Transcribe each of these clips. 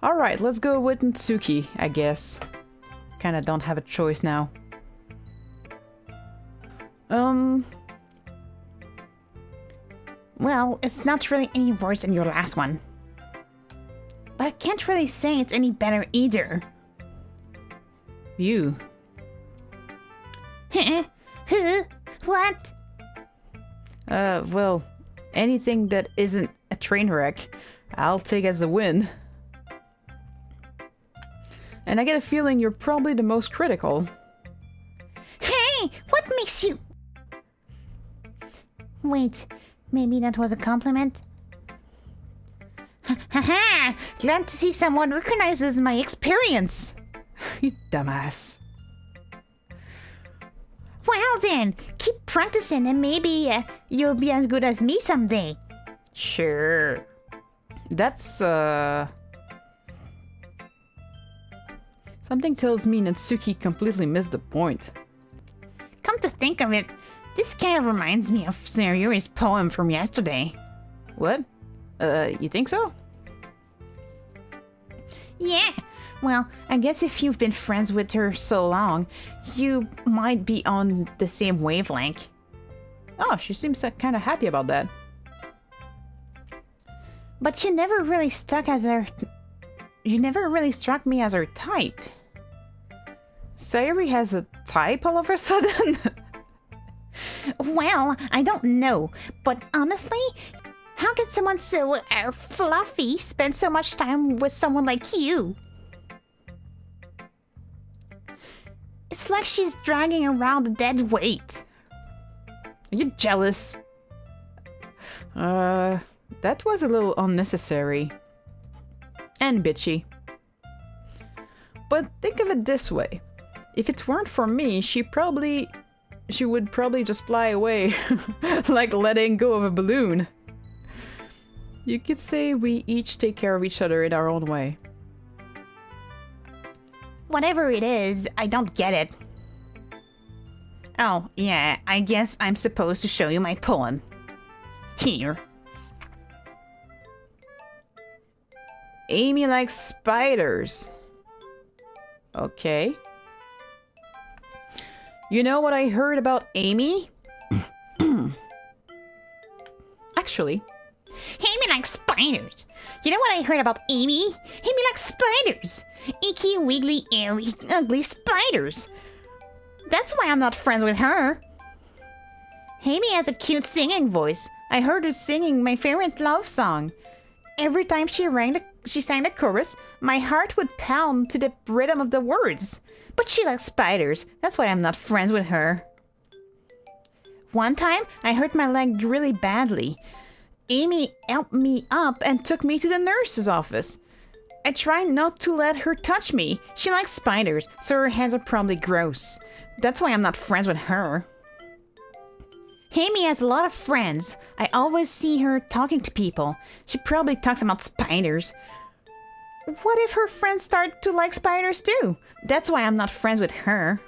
Alright, let's go with Natsuki, I guess. Kinda don't have a choice now. Well, it's not really any worse than your last one. But I can't really say it's any better either. You. What? Well, anything that isn't a train wreck, I'll take as a win. And I get a feeling you're probably the most critical. Hey, what makes you... Wait, maybe that was a compliment? Haha! Glad to see someone recognizes my experience! You dumbass. Well then, keep practicing and maybe you'll be as good as me someday. Sure. That's, Something tells me Natsuki completely missed the point. Come to think of it, this kind of reminds me of Sayori's poem from yesterday. What? You think so? Yeah, well, I guess if you've been friends with her so long, you might be on the same wavelength. Oh, she seems kind of happy about that. But you never really struck me as her type. Sayori has a type all of a sudden? Well, I don't know, but honestly, how can someone so fluffy spend so much time with someone like you? It's like she's dragging around a dead weight. Are you jealous? That was a little unnecessary. And bitchy. But think of it this way. If it weren't for me, she would probably just fly away. Like letting go of a balloon. You could say we each take care of each other in our own way. Whatever it is, I don't get it. Oh, yeah, I guess I'm supposed to show you my poem. Here. Amy likes spiders. Okay. You know what I heard about Amy? Actually. Amy likes spiders. You know what I heard about Amy? Amy likes spiders. Icky, wiggly, airy, ugly spiders. That's why I'm not friends with her. Amy has a cute singing voice. I heard her singing my favorite love song. Every time she sang the chorus, my heart would pound to the rhythm of the words. But she likes spiders. That's why I'm not friends with her. One time, I hurt my leg really badly. Amy helped me up and took me to the nurse's office. I tried not to let her touch me. She likes spiders, so her hands are probably gross. That's why I'm not friends with her. Amy has a lot of friends. I always see her talking to people. She probably talks about spiders. What if her friends start to like spiders too? That's why I'm not friends with her.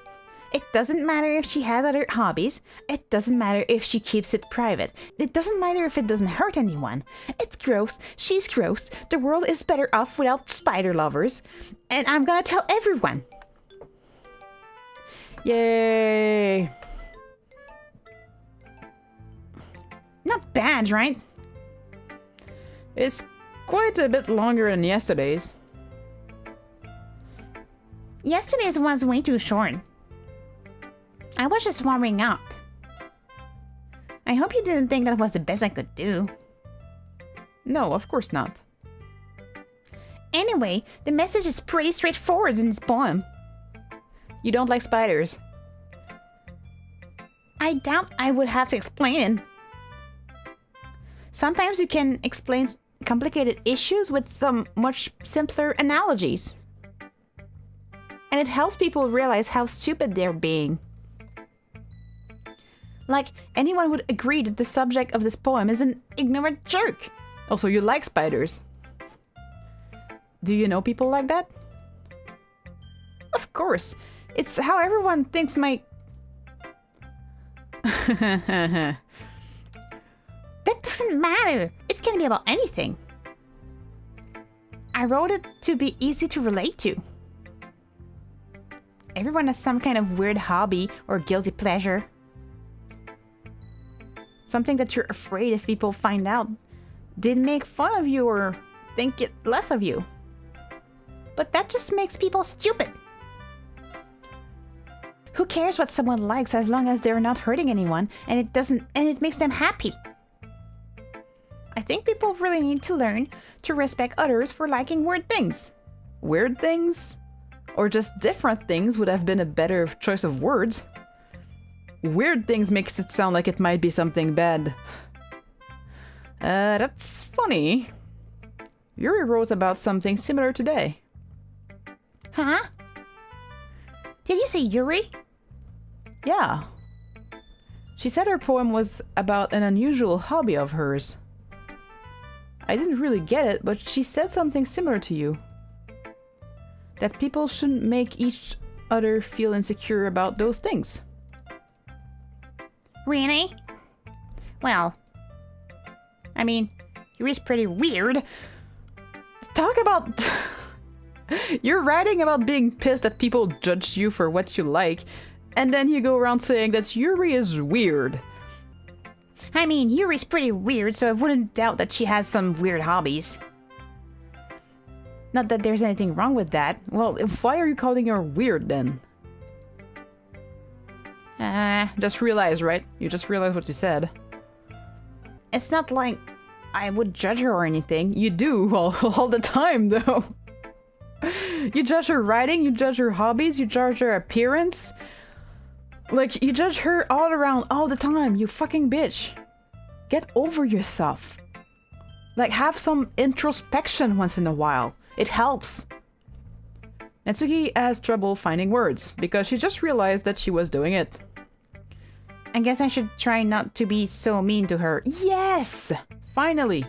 It doesn't matter if she has other hobbies. It doesn't matter if she keeps it private. It doesn't matter if it doesn't hurt anyone. It's gross. She's gross. The world is better off without spider lovers. And I'm gonna tell everyone. Yay! Not bad, right? It's quite a bit longer than yesterday's. Yesterday's was way too short. I was just warming up. I hope you didn't think that was the best I could do. No, of course not. Anyway, the message is pretty straightforward in this poem. You don't like spiders. I doubt I would have to explain it. Sometimes you can explain complicated issues with some much simpler analogies. And it helps people realize how stupid they're being. Like, anyone would agree that the subject of this poem is an ignorant jerk. Also, you like spiders. Do you know people like that? Of course. It's how everyone thinks my... That doesn't matter. It can be about anything. I I wrote it to be easy to relate to. Everyone has some kind of weird hobby or guilty pleasure. Something that you're afraid if people find out they'd make fun of you or think it less of you. But that just makes people stupid. Who cares what someone likes as long as they're not hurting anyone and it makes them happy? I think people really need to learn to respect others for liking weird things. Weird things? Or just different things would have been a better choice of words. Weird things makes it sound like it might be something bad. That's funny. Yuri wrote about something similar today. Huh? Did you say Yuri? Yeah. She said her poem was about an unusual hobby of hers. I didn't really get it, but she said something similar to you. That people shouldn't make each other feel insecure about those things. Really? Well, I mean, Yuri's pretty weird. Talk about... You're writing about being pissed that people judge you for what you like, and then you go around saying that Yuri is weird. I mean, Yuri's pretty weird, so I wouldn't doubt that she has some weird hobbies. Not that there's anything wrong with that. Well, why are you calling her weird then? Just realize, right? You just realized what you said. It's not like I would judge her or anything. You do all the time, though. You judge her writing, you judge her hobbies, you judge her appearance. Like, you judge her all around, all the time, you fucking bitch. Get over yourself. Like, have some introspection once in a while. It helps. Natsuki has trouble finding words, because she just realized that she was doing it. I guess I should try not to be so mean to her. Yes! Finally!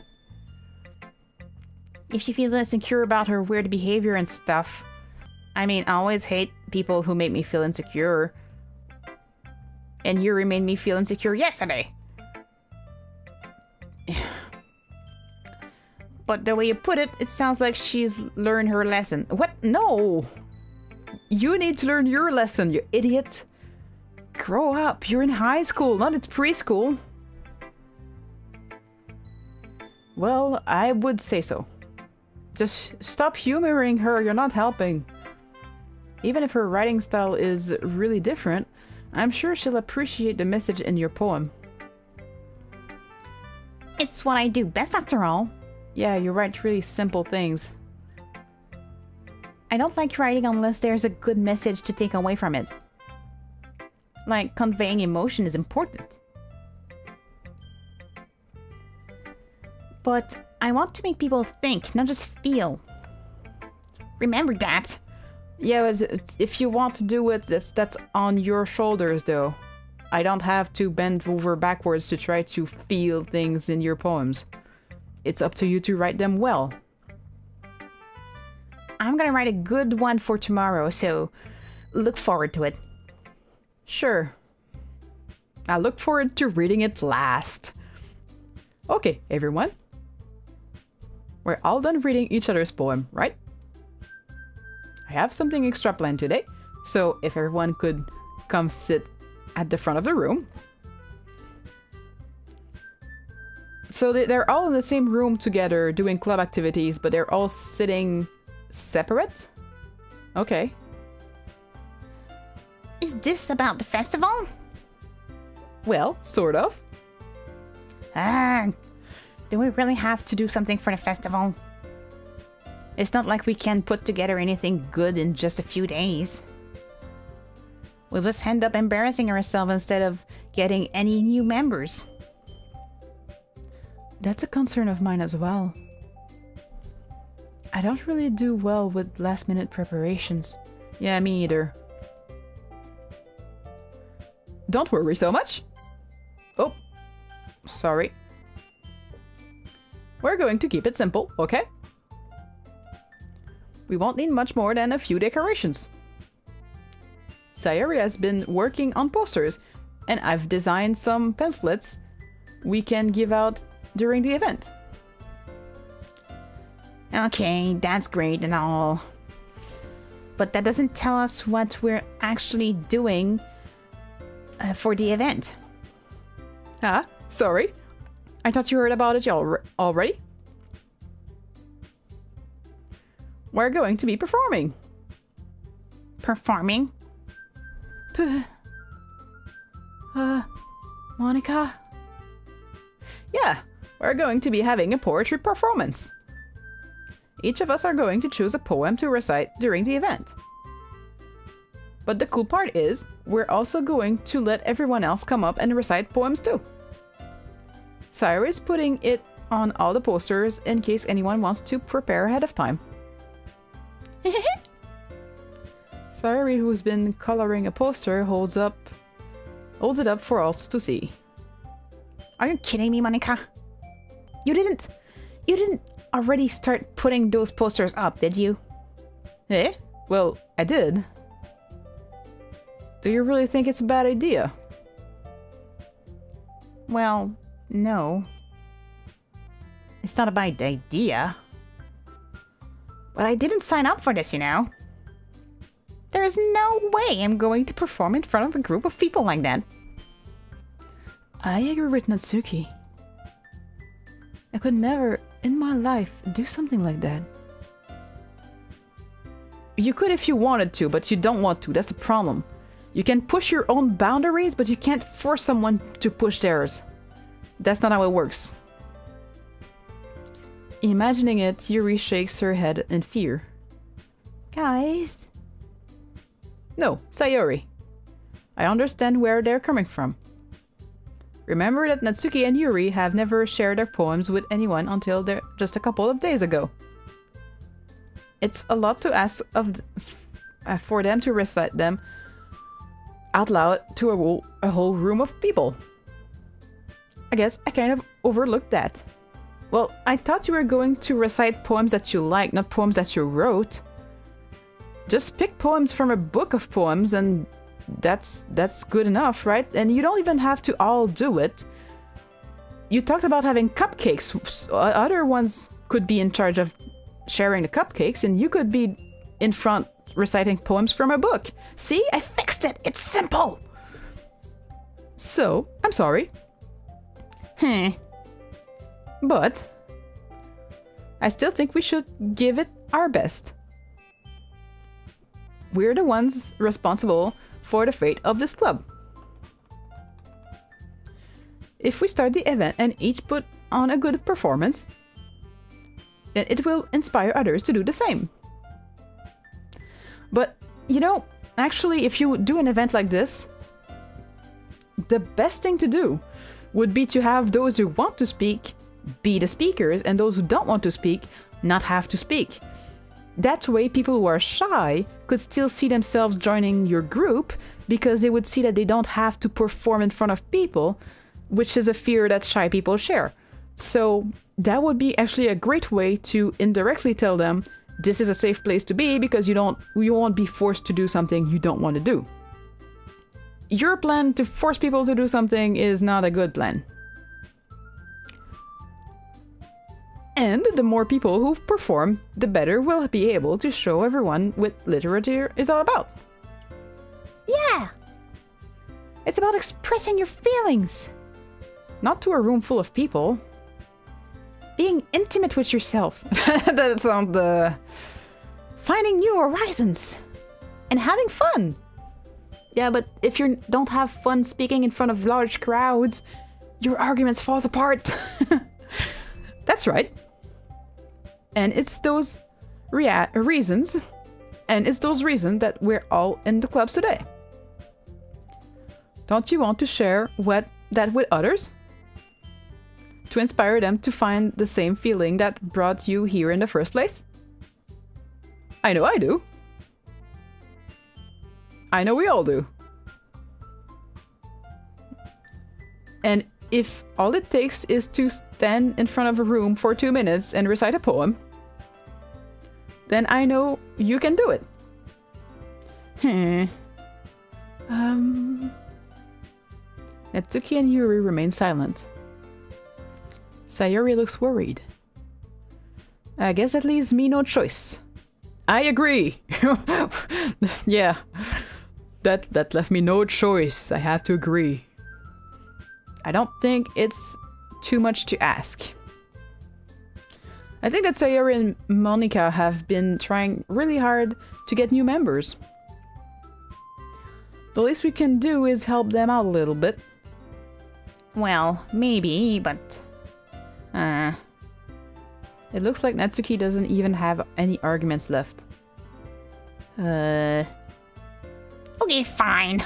If she feels insecure about her weird behavior and stuff. I mean, I always hate people who make me feel insecure. And Yuri made me feel insecure yesterday. But the way you put it, it sounds like she's learned her lesson. What? No! You need to learn your lesson, you idiot! Grow up, you're in high school, not at preschool. Well, I would say so. Just stop humoring her, you're not helping. Even if her writing style is really different, I'm sure she'll appreciate the message in your poem. It's what I do best after all. Yeah, you write really simple things. I don't like writing unless there's a good message to take away from it. Like, conveying emotion is important. But I want to make people think, not just feel. Remember that. Yeah, if you want to do it, that's on your shoulders, though. I don't have to bend over backwards to try to feel things in your poems. It's up to you to write them well. I'm gonna write a good one for tomorrow, so look forward to it. Sure. I look forward to reading it last. Okay, everyone. We're all done reading each other's poem, right? I have something extra planned today, so if everyone could come sit at the front of the room. So they're all in the same room together doing club activities, but they're all sitting separate? Okay. Is this about the festival? Well, sort of. Do we really have to do something for the festival? It's not like we can put together anything good in just a few days. We'll just end up embarrassing ourselves instead of getting any new members. That's a concern of mine as well. I don't really do well with last-minute preparations. Yeah, me either. Don't worry so much. Oh, sorry. We're going to keep it simple, okay? We won't need much more than a few decorations. Sayori has been working on posters, and I've designed some pamphlets we can give out during the event. Okay, that's great and all. But that doesn't tell us what we're actually doing for the event. Huh? Sorry? I thought you heard about it already? We're going to be performing. Performing? Monika? Yeah, we're going to be having a poetry performance. Each of us are going to choose a poem to recite during the event. But the cool part is, we're also going to let everyone else come up and recite poems too. Sayori is putting it on all the posters in case anyone wants to prepare ahead of time. Sayori, who's been coloring a poster, holds it up for us to see. Are you kidding me, Monika? You didn't already start putting those posters up, did you? Eh? Well, I did. Do you really think it's a bad idea? Well, no. It's not a bad idea. But I didn't sign up for this, you know. There's no way I'm going to perform in front of a group of people like that. I agree with Natsuki. I could never, in my life, do something like that. You could if you wanted to, but you don't want to. That's the problem. You can push your own boundaries, but you can't force someone to push theirs. That's not how it works. Imagining it, Yuri shakes her head in fear. Guys? No, Sayori. I understand where they're coming from. Remember that Natsuki and Yuri have never shared their poems with anyone until just a couple of days ago. It's a lot to ask for them to recite them out loud to a whole room of people. I guess I kind of overlooked that. Well, I thought you were going to recite poems that you like, not poems that you wrote. Just pick poems from a book of poems and that's good enough, right? And you don't even have to all do it. You talked about having cupcakes. Other ones could be in charge of sharing the cupcakes and you could be in front reciting poems from a book. See? I fixed it! It's simple! So, I'm sorry. But I still think we should give it our best. We're the ones responsible for the fate of this club. If we start the event and each put on a good performance, then it will inspire others to do the same. But, you know, actually, if you do an event like this, the best thing to do would be to have those who want to speak be the speakers and those who don't want to speak not have to speak. That way, people who are shy could still see themselves joining your group because they would see that they don't have to perform in front of people, which is a fear that shy people share. So that would be actually a great way to indirectly tell them this is a safe place to be because you won't be forced to do something you don't want to do. Your plan to force people to do something is not a good plan. And the more people who perform, the better we'll be able to show everyone what literature is all about. Yeah! It's about expressing your feelings. Not to a room full of people. Being intimate with yourself. That sounds finding new horizons. And having fun. Yeah, but if you don't have fun speaking in front of large crowds, your arguments falls apart. That's right. And it's those reasons that we're all in the clubs today. Don't you want to share that with others? To inspire them to find the same feeling that brought you here in the first place? I know I do. I know we all do. And if all it takes is to stand in front of a room for 2 minutes and recite a poem, then I know you can do it. Natsuki and Yuri remain silent. Sayori looks worried. I guess that leaves me no choice. I agree. Yeah. That left me no choice. I have to agree. I don't think it's too much to ask. I think that Sayori and Monika have been trying really hard to get new members. The least we can do is help them out a little bit. Well, maybe, but... It looks like Natsuki doesn't even have any arguments left. Okay, fine.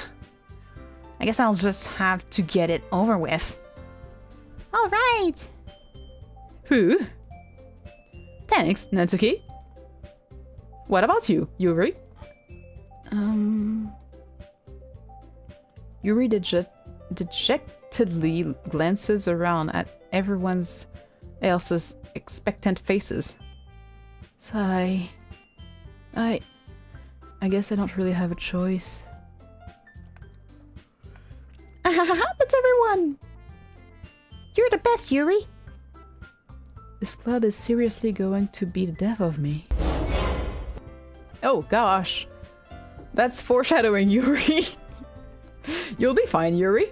I guess I'll just have to get it over with. Alright! Who? Thanks, Natsuki. What about you, Yuri? Yuri dejectedly glances around at everyone else's expectant faces. Sigh. I guess I don't really have a choice. That's everyone! You're the best, Yuri! This club is seriously going to be the death of me. Oh gosh. That's foreshadowing, Yuri. You'll be fine, Yuri.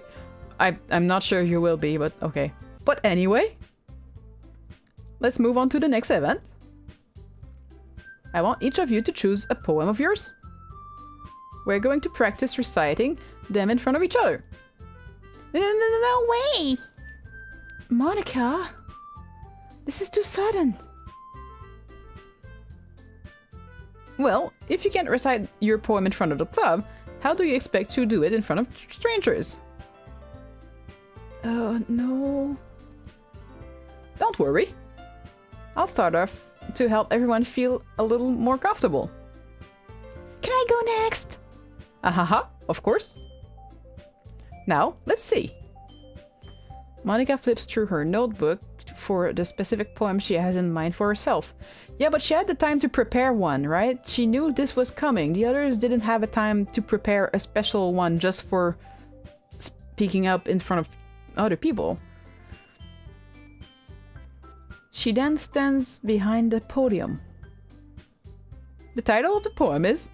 I'm not sure you will be, but okay. But anyway, let's move on to the next event. I want each of you to choose a poem of yours. We're going to practice reciting them in front of each other. No way! Monika, this is too sudden. Well, if you can't recite your poem in front of the club, how do you expect to do it in front of strangers? No. Don't worry. I'll start off to help everyone feel a little more comfortable. Can I go next? Ahaha, of course. Now, let's see. Monika flips through her notebook for the specific poem she has in mind for herself. Yeah, but she had the time to prepare one, right? She knew this was coming. The others didn't have a time to prepare a special one just for speaking up in front of other people. She then stands behind the podium. The title of the poem is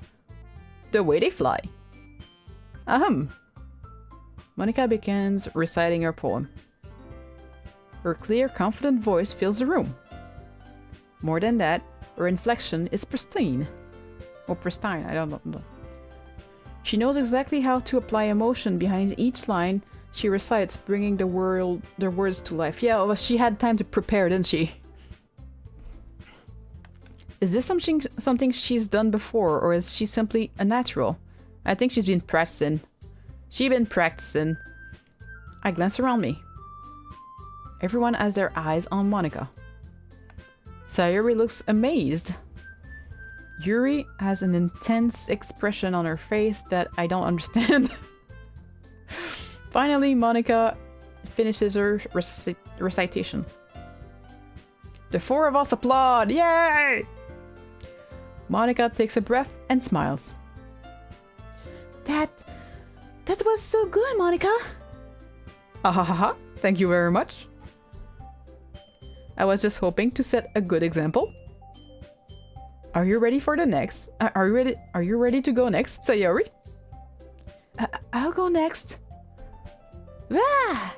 The Way They Fly. Ahem. Monika begins reciting her poem. Her clear, confident voice fills the room. More than that, her inflection is pristine. Or pristine, I don't know. She knows exactly how to apply emotion behind each line she recites, bringing the words to life. Yeah, well, she had time to prepare, didn't she? Is this something she's done before, or is she simply a natural? I think she's been practicing. I glance around me. Everyone has their eyes on Monika. Sayori looks amazed. Yuri has an intense expression on her face that I don't understand. Finally, Monika finishes her recitation. The four of us applaud! Yay! Monika takes a breath and smiles. That was so good, Monika. Ha, thank you very much. I was just hoping to set a good example. Are you ready for the next? Are you ready to go next, Sayori? I'll go next. Ah!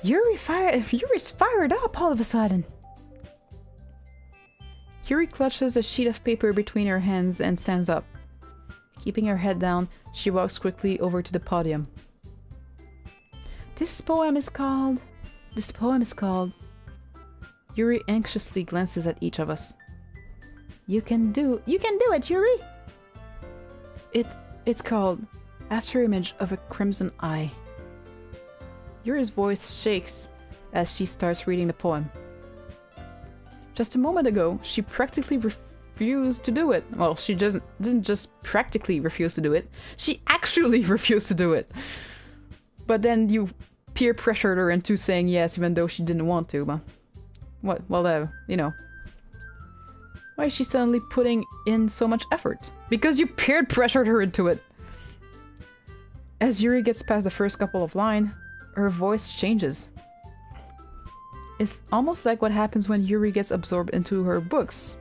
Yuri's fired up all of a sudden. Yuri clutches a sheet of paper between her hands and stands up. Keeping her head down, she walks quickly over to the podium. This poem is called... Yuri anxiously glances at each of us. You can do it, Yuri! It's called Afterimage of a Crimson Eye. Yuri's voice shakes as she starts reading the poem. Just a moment ago, she practically refused to do it. Well, she didn't just practically refuse to do it, she actually refused to do it. But then you peer pressured her into saying yes even though she didn't want to, but... What? Well, you know. Why is she suddenly putting in so much effort? Because you peer pressured her into it! As Yuri gets past the first couple of lines, her voice changes. It's almost like what happens when Yuri gets absorbed into her books.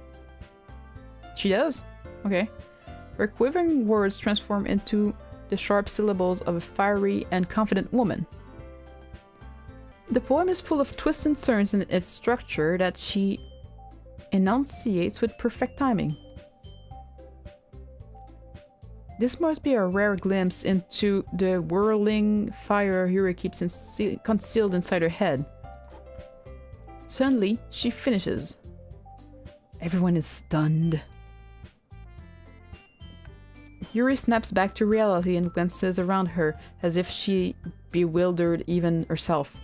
She does? Okay. Her quivering words transform into the sharp syllables of a fiery and confident woman. The poem is full of twists and turns in its structure that she enunciates with perfect timing. This must be a rare glimpse into the whirling fire Yuri keeps concealed inside her head. Suddenly, she finishes. Everyone is stunned. Yuri snaps back to reality and glances around her as if she bewildered even herself.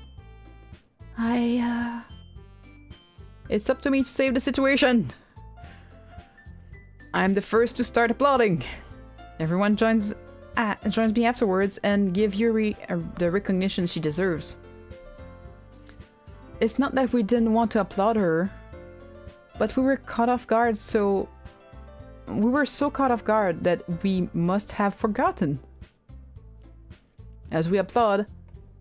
It's up to me to save the situation! I'm the first to start applauding! Everyone joins me afterwards and give Yuri the recognition she deserves. It's not that we didn't want to applaud her, but we were caught off guard, so... We were so caught off guard that we must have forgotten. As we applaud,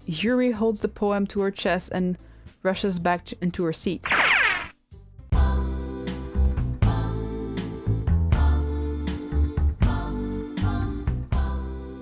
Yuri holds the poem to her chest and rushes back into her seat.